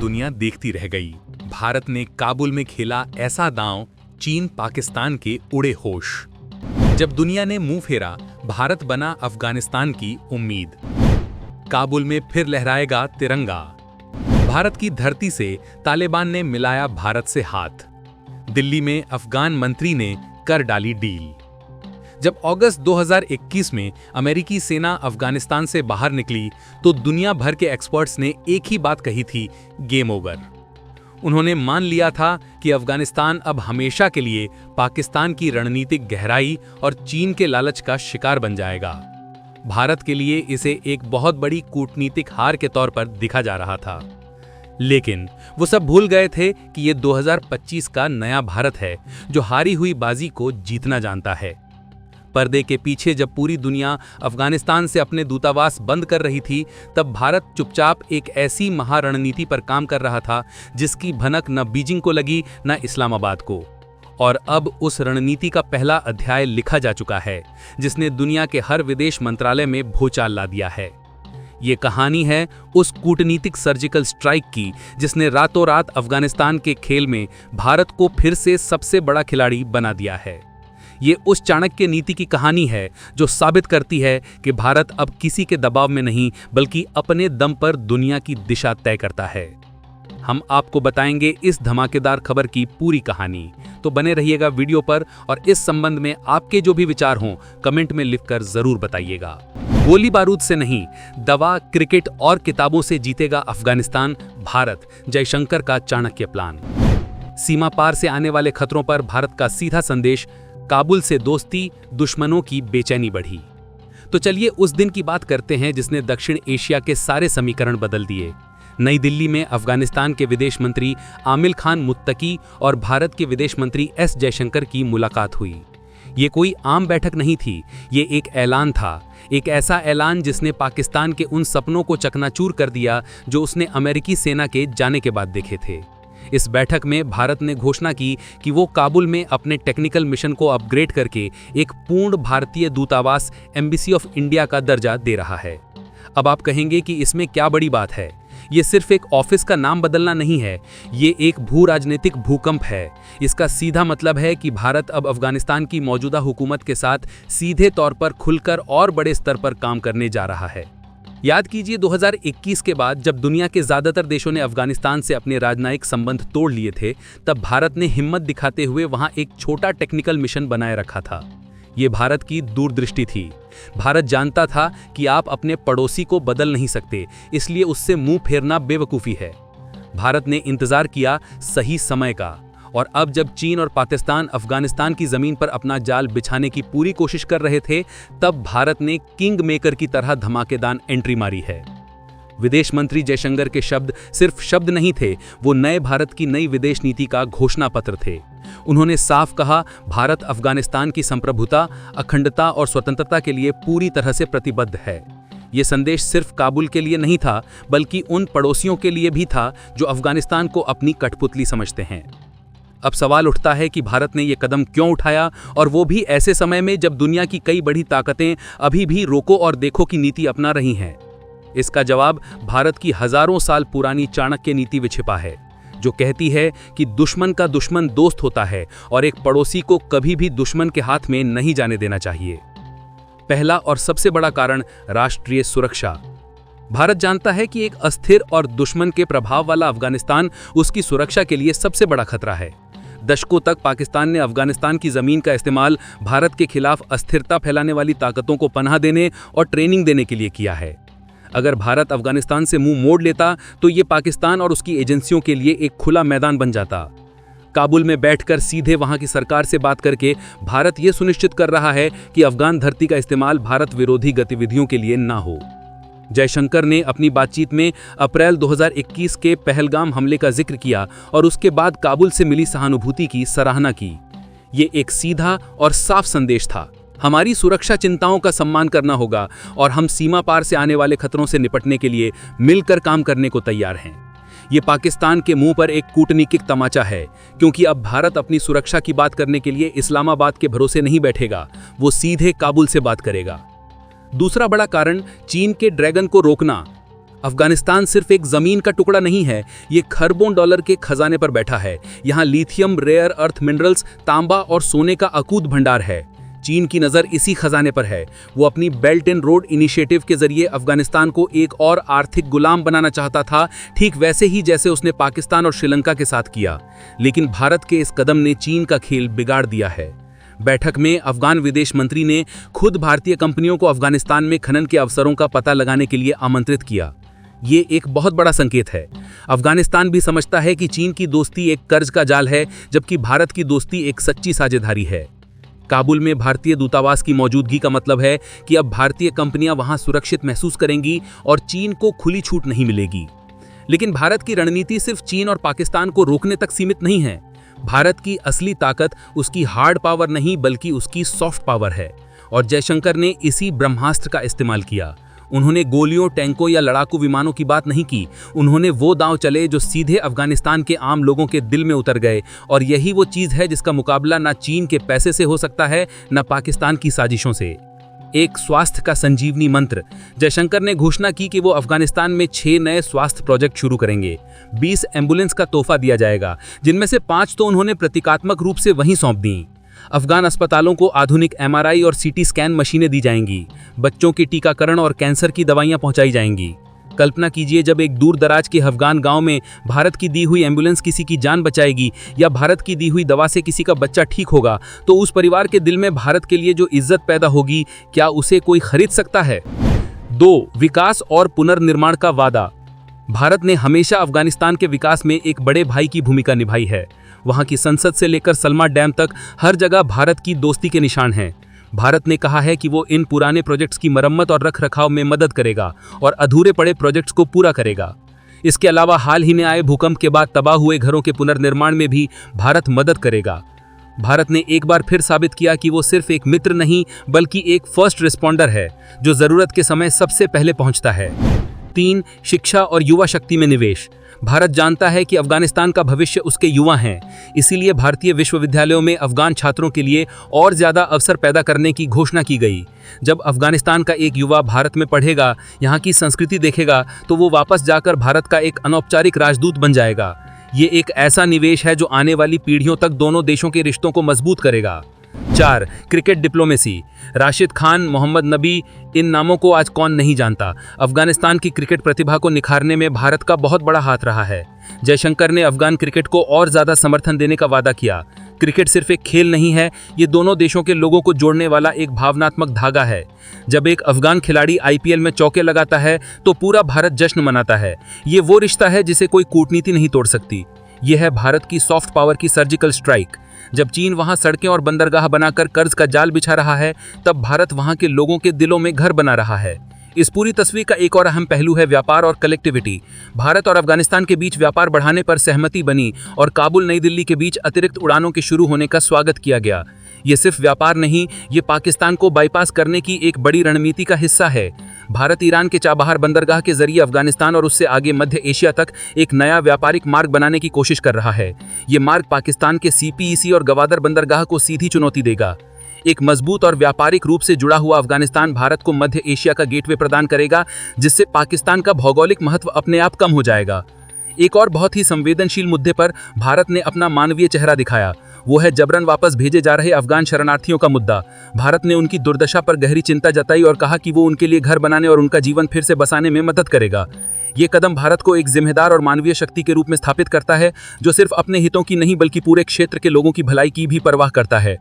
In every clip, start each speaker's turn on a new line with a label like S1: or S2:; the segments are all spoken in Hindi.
S1: दुनिया देखती रह गई। भारत ने काबुल में खेला ऐसा दांव, चीन पाकिस्तान के उड़े होश। जब दुनिया ने मुंह फेरा, भारत बना अफगानिस्तान की उम्मीद। काबुल में फिर लहराएगा तिरंगा। भारत की धरती से तालिबान ने मिलाया भारत से हाथ। दिल्ली में अफगान मंत्री ने कर डाली डील। जब अगस्त 2021 में अमेरिकी सेना अफगानिस्तान से बाहर निकली तो दुनिया भर के एक्सपर्ट्स ने एक ही बात कही थी, गेम ओवर। उन्होंने मान लिया था कि अफगानिस्तान अब हमेशा के लिए पाकिस्तान की रणनीतिक गहराई और चीन के लालच का शिकार बन जाएगा। भारत के लिए इसे एक बहुत बड़ी कूटनीतिक हार के तौर पर दिखा जा रहा था। लेकिन वो सब भूल गए थे कि ये 2025 का नया भारत है जो हारी हुई बाजी को जीतना जानता है। पर्दे के पीछे जब पूरी दुनिया अफगानिस्तान से अपने दूतावास बंद कर रही थी, तब भारत चुपचाप एक ऐसी महारणनीति पर काम कर रहा था जिसकी भनक न बीजिंग को लगी न इस्लामाबाद को। और अब उस रणनीति का पहला अध्याय लिखा जा चुका है जिसने दुनिया के हर विदेश मंत्रालय में भूचाल ला दिया है। ये कहानी है उस कूटनीतिक सर्जिकल स्ट्राइक की जिसने रातों रात अफगानिस्तान के खेल में भारत को फिर से सबसे बड़ा खिलाड़ी बना दिया है। ये उस चाणक्य नीति की कहानी है जो साबित करती है कि भारत अब किसी के दबाव में नहीं बल्कि अपने दम पर दुनिया की दिशा तय करता है। हम आपको बताएंगे इस धमाकेदार खबर की पूरी कहानी, तो बने रहिएगा वीडियो पर और इस संबंध में आपके जो भी विचार हों कमेंट में लिखकर जरूर बताइएगा। गोली बारूद से नहीं, दवा, क्रिकेट और किताबों से जीतेगा अफगानिस्तान, भारत, जयशंकर का चाणक्य प्लान। सीमा पार से आने वाले खतरों पर भारत का सीधा संदेश, काबुल से दोस्ती, दुश्मनों की बेचैनी बढ़ी। तो चलिए उस दिन की बात करते हैं जिसने दक्षिण एशिया के सारे समीकरण बदल दिए। नई दिल्ली में अफगानिस्तान के विदेश मंत्री आमिर खान मुत्तकी और भारत के विदेश मंत्री एस जयशंकर की मुलाकात हुई। ये कोई आम बैठक नहीं थी, ये एक ऐलान था, एक ऐसा ऐलान जिसने पाकिस्तान के उन सपनों को चकनाचूर कर दिया जो उसने अमेरिकी सेना के जाने के बाद देखे थे। इस बैठक में भारत ने घोषणा की कि वो काबुल में अपने टेक्निकल मिशन को अपग्रेड करके एक पूर्ण भारतीय दूतावास एम्बेसी ऑफ इंडिया का दर्जा दे रहा है। अब आप कहेंगे कि इसमें क्या बड़ी बात है? ये सिर्फ एक ऑफिस का नाम बदलना नहीं है, ये एक भू राजनीतिक भूकंप है। इसका सीधा मतलब है कि भारत अब अफगानिस्तान की मौजूदा हुकूमत के साथ सीधे तौर पर खुलकर और बड़े स्तर पर काम करने जा रहा है। याद कीजिए 2021 के बाद जब दुनिया के ज्यादातर देशों ने अफगानिस्तान से अपने राजनयिक संबंध तोड़ लिए थे, तब भारत ने हिम्मत दिखाते हुए वहां एक छोटा टेक्निकल मिशन बनाए रखा था। ये भारत की दूरदृष्टि थी। भारत जानता था कि आप अपने पड़ोसी को बदल नहीं सकते, इसलिए उससे मुंह फेरना बेवकूफ़ी है। भारत ने इंतजार किया सही समय का, और अब जब चीन और पाकिस्तान अफगानिस्तान की जमीन पर अपना जाल बिछाने की पूरी कोशिश कर रहे थे, तब भारत ने किंग मेकर की तरह धमाकेदार एंट्री मारी है। विदेश मंत्री जयशंकर के शब्द सिर्फ शब्द नहीं थे, वो नए भारत की नई विदेश नीति का घोषणा पत्र थे। उन्होंने साफ कहा, भारत अफगानिस्तान की संप्रभुता, अखंडता और स्वतंत्रता के लिए पूरी तरह से प्रतिबद्ध है। ये संदेश सिर्फ काबुल के लिए नहीं था, बल्कि उन पड़ोसियों के लिए भी था जो अफगानिस्तान को अपनी कठपुतली समझते हैं। अब सवाल उठता है कि भारत ने ये कदम क्यों उठाया, और वो भी ऐसे समय में जब दुनिया की कई बड़ी ताकतें अभी भी रोको और देखो की नीति अपना रही हैं। इसका जवाब भारत की हजारों साल पुरानी चाणक्य नीति में छिपा है, जो कहती है कि दुश्मन का दुश्मन दोस्त होता है और एक पड़ोसी को कभी भी दुश्मन के हाथ में नहीं जाने देना चाहिए। पहला और सबसे बड़ा कारण, राष्ट्रीय सुरक्षा। भारत जानता है कि एक अस्थिर और दुश्मन के प्रभाव वाला अफगानिस्तान उसकी सुरक्षा के लिए सबसे बड़ा खतरा है। दशकों तक पाकिस्तान ने अफगानिस्तान की जमीन का इस्तेमाल भारत के खिलाफ अस्थिरता फैलाने वाली ताकतों को पनाह देने और ट्रेनिंग देने के लिए किया है। अगर भारत अफगानिस्तान से मुंह मोड़ लेता तो ये पाकिस्तान और उसकी एजेंसियों के लिए एक खुला मैदान बन जाता। काबुल में बैठकर सीधे वहां की सरकार से बात करके भारत ये सुनिश्चित कर रहा है कि अफगान धरती का इस्तेमाल भारत विरोधी गतिविधियों के लिए ना हो। जयशंकर ने अपनी बातचीत में अप्रैल 2021 के पहलगाम हमले का जिक्र किया और उसके बाद काबुल से मिली सहानुभूति की सराहना की। ये एक सीधा और साफ संदेश था, हमारी सुरक्षा चिंताओं का सम्मान करना होगा और हम सीमा पार से आने वाले खतरों से निपटने के लिए मिलकर काम करने को तैयार हैं। ये पाकिस्तान के मुंह पर एक कूटनीतिक तमाचा है, क्योंकि अब भारत अपनी सुरक्षा की बात करने के लिए इस्लामाबाद के भरोसे नहीं बैठेगा, वो सीधे काबुल से बात करेगा। दूसरा बड़ा कारण, चीन के ड्रैगन को रोकना। अफगानिस्तान सिर्फ एक जमीन का टुकड़ा नहीं है, ये खरबों डॉलर के खजाने पर बैठा है। यहाँ लिथियम, रेयर अर्थ मिनरल्स, तांबा और सोने का अकूत भंडार है। चीन की नज़र इसी खजाने पर है। वो अपनी बेल्ट एंड रोड इनिशिएटिव के जरिए अफगानिस्तान को एक और आर्थिक गुलाम बनाना चाहता था, ठीक वैसे ही जैसे उसने पाकिस्तान और श्रीलंका के साथ किया। लेकिन भारत के इस कदम ने चीन का खेल बिगाड़ दिया है। बैठक में अफगान विदेश मंत्री ने खुद भारतीय कंपनियों को अफगानिस्तान में खनन के अवसरों का पता लगाने के लिए आमंत्रित किया। ये एक बहुत बड़ा संकेत है। अफगानिस्तान भी समझता है कि चीन की दोस्ती एक कर्ज का जाल है, जबकि भारत की दोस्ती एक सच्ची साझेदारी है। काबुल में भारतीय दूतावास की मौजूदगी का मतलब है कि अब भारतीय कंपनियां वहां सुरक्षित महसूस करेंगी और चीन को खुली छूट नहीं मिलेगी। लेकिन भारत की रणनीति सिर्फ चीन और पाकिस्तान को रोकने तक सीमित नहीं है। भारत की असली ताकत उसकी हार्ड पावर नहीं बल्कि उसकी सॉफ्ट पावर है, और जयशंकर ने इसी ब्रह्मास्त्र का इस्तेमाल किया। उन्होंने गोलियों, टैंकों या लड़ाकू विमानों की बात नहीं की। उन्होंने वो दांव चले जो सीधे अफगानिस्तान के आम लोगों के दिल में उतर गए, और यही वो चीज़ है जिसका मुकाबला ना चीन के पैसे से हो सकता है, ना पाकिस्तान की साजिशों से। एक स्वास्थ्य का संजीवनी मंत्र। जयशंकर ने घोषणा की कि वो अफगानिस्तान में 6 नए स्वास्थ्य प्रोजेक्ट शुरू करेंगे। 20 एम्बुलेंस का तोहफा दिया जाएगा, जिनमें से 5 तो उन्होंने प्रतीकात्मक रूप से वहीं सौंप दी। अफगान अस्पतालों को आधुनिक MRI और CT स्कैन मशीनें दी जाएंगी। बच्चों के टीकाकरण और कैंसर की दवाइयां पहुंचाई जाएंगी। कल्पना कीजिए, जब एक दूर दराज के अफगान गांव में भारत की दी हुई एम्बुलेंस किसी की जान बचाएगी या भारत की दी हुई दवा से किसी का बच्चा ठीक होगा, तो उस परिवार के दिल में भारत के लिए जो इज्जत पैदा होगी, क्या उसे कोई खरीद सकता है? 2. विकास और पुनर्निर्माण का वादा। भारत ने हमेशा अफगानिस्तान के विकास में एक बड़े भाई की भूमिका निभाई है। वहां की संसद से लेकर सलमा डैम तक हर जगह भारत की दोस्ती के निशान हैं। भारत ने कहा है कि वो इन पुराने प्रोजेक्ट्स की मरम्मत और रखरखाव में मदद करेगा और अधूरे पड़े प्रोजेक्ट्स को पूरा करेगा। इसके अलावा हाल ही में आए भूकंप के बाद तबाह हुए घरों के पुनर्निर्माण में भी भारत मदद करेगा। भारत ने एक बार फिर साबित किया कि वो सिर्फ एक मित्र नहीं बल्कि एक फर्स्ट रिस्पॉन्डर है, जो जरूरत के समय सबसे पहले पहुंचता है। 3. शिक्षा और युवा शक्ति में निवेश। भारत जानता है कि अफगानिस्तान का भविष्य उसके युवा हैं, इसीलिए भारतीय विश्वविद्यालयों में अफगान छात्रों के लिए और ज़्यादा अवसर पैदा करने की घोषणा की गई। जब अफगानिस्तान का एक युवा भारत में पढ़ेगा, यहाँ की संस्कृति देखेगा, तो वो वापस जाकर भारत का एक अनौपचारिक राजदूत बन जाएगा। ये एक ऐसा निवेश है जो आने वाली पीढ़ियों तक दोनों देशों के रिश्तों को मजबूत करेगा। 4. Cricket diplomacy. राशिद खान, मोहम्मद नबी, इन नामों को आज कौन नहीं जानता। अफगानिस्तान की क्रिकेट प्रतिभा को निखारने में भारत का बहुत बड़ा हाथ रहा है। जयशंकर ने अफगान क्रिकेट को और ज़्यादा समर्थन देने का वादा किया। क्रिकेट सिर्फ एक खेल नहीं है, ये दोनों देशों के लोगों को जोड़ने वाला एक भावनात्मक धागा है। जब एक अफगान खिलाड़ी IPL में चौके लगाता है तो पूरा भारत जश्न मनाता है। ये वो रिश्ता है जिसे कोई कूटनीति नहीं तोड़ सकती। यह है भारत की सॉफ्ट पावर की सर्जिकल स्ट्राइक। जब चीन वहां सड़कें और बंदरगाह बनाकर कर्ज का जाल बिछा रहा है, तब भारत वहां के लोगों के दिलों में घर बना रहा है। इस पूरी तस्वीर का एक और अहम पहलू है व्यापार और कलेक्टिविटी। भारत और अफगानिस्तान के बीच व्यापार बढ़ाने पर सहमति बनी और काबुल नई दिल्ली के बीच अतिरिक्त उड़ानों के शुरू होने का स्वागत किया गया। ये सिर्फ व्यापार नहीं, ये पाकिस्तान को बाईपास करने की एक बड़ी रणनीति का हिस्सा है। भारत ईरान के चाबहार बंदरगाह के जरिए अफगानिस्तान और उससे आगे मध्य एशिया तक एक नया व्यापारिक मार्ग बनाने की कोशिश कर रहा है। ये मार्ग पाकिस्तान के CPEC और गवादर बंदरगाह को सीधी चुनौती देगा। एक मजबूत और व्यापारिक रूप से जुड़ा हुआ अफगानिस्तान भारत को मध्य एशिया का गेटवे प्रदान करेगा, जिससे पाकिस्तान का भौगोलिक महत्व अपने आप कम हो जाएगा। एक और बहुत ही संवेदनशील मुद्दे पर भारत ने अपना मानवीय चेहरा दिखाया। वो है जबरन वापस भेजे जा रहे अफगान शरणार्थियों का मुद्दा। भारत ने उनकी दुर्दशा पर गहरी चिंता जताई और कहा कि वो उनके लिए घर बनाने और उनका जीवन फिर से बसाने में मदद करेगा। ये कदम भारत को एक जिम्मेदार और मानवीय शक्ति के रूप में स्थापित करता है, जो सिर्फ अपने हितों की नहीं बल्कि पूरे क्षेत्र के लोगों की भलाई की भी परवाह करता है।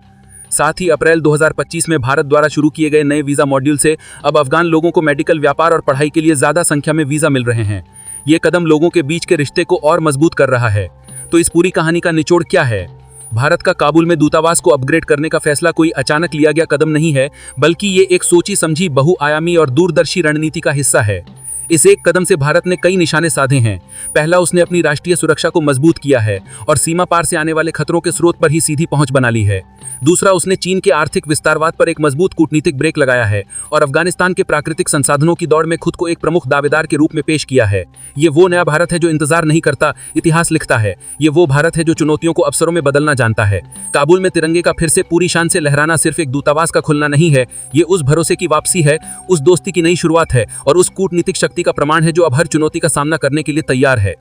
S1: साथ ही अप्रैल 2025 में भारत द्वारा शुरू किए गए नए वीज़ा मॉड्यूल से अब अफगान लोगों को मेडिकल, व्यापार और पढ़ाई के लिए ज़्यादा संख्या में वीज़ा मिल रहे हैं। ये कदम लोगों के बीच के रिश्ते को और मजबूत कर रहा है। तो इस पूरी कहानी का निचोड़ क्या है? भारत का काबुल में दूतावास को अपग्रेड करने का फैसला कोई अचानक लिया गया कदम नहीं है, बल्कि ये एक सोची समझी, बहुआयामी और दूरदर्शी रणनीति का हिस्सा है। इस एक कदम से भारत ने कई निशाने साधे हैं। पहला, उसने अपनी राष्ट्रीय सुरक्षा को मजबूत किया है और सीमा पार से आने वाले खतरों के स्रोत पर ही सीधी पहुंच बना ली है। दूसरा, उसने चीन के आर्थिक विस्तारवाद पर एक मजबूत कूटनीतिक ब्रेक लगाया है और अफगानिस्तान के प्राकृतिक संसाधनों की दौड़ में खुद को एक प्रमुख दावेदार के रूप में पेश किया है। ये वो नया भारत है जो इंतजार नहीं करता, इतिहास लिखता है। ये वो भारत है जो चुनौतियों को अवसरों में बदलना जानता है। काबुल में तिरंगे का फिर से पूरी शान से लहराना सिर्फ एक दूतावास का खुलना नहीं है, ये उस भरोसे की वापसी है, उस दोस्ती की नई शुरुआत है और उस कूटनीतिक शक्ति
S2: व्यक्ति का प्रमाण है जो अब हर चुनौती का सामना करने के लिए तैयार है।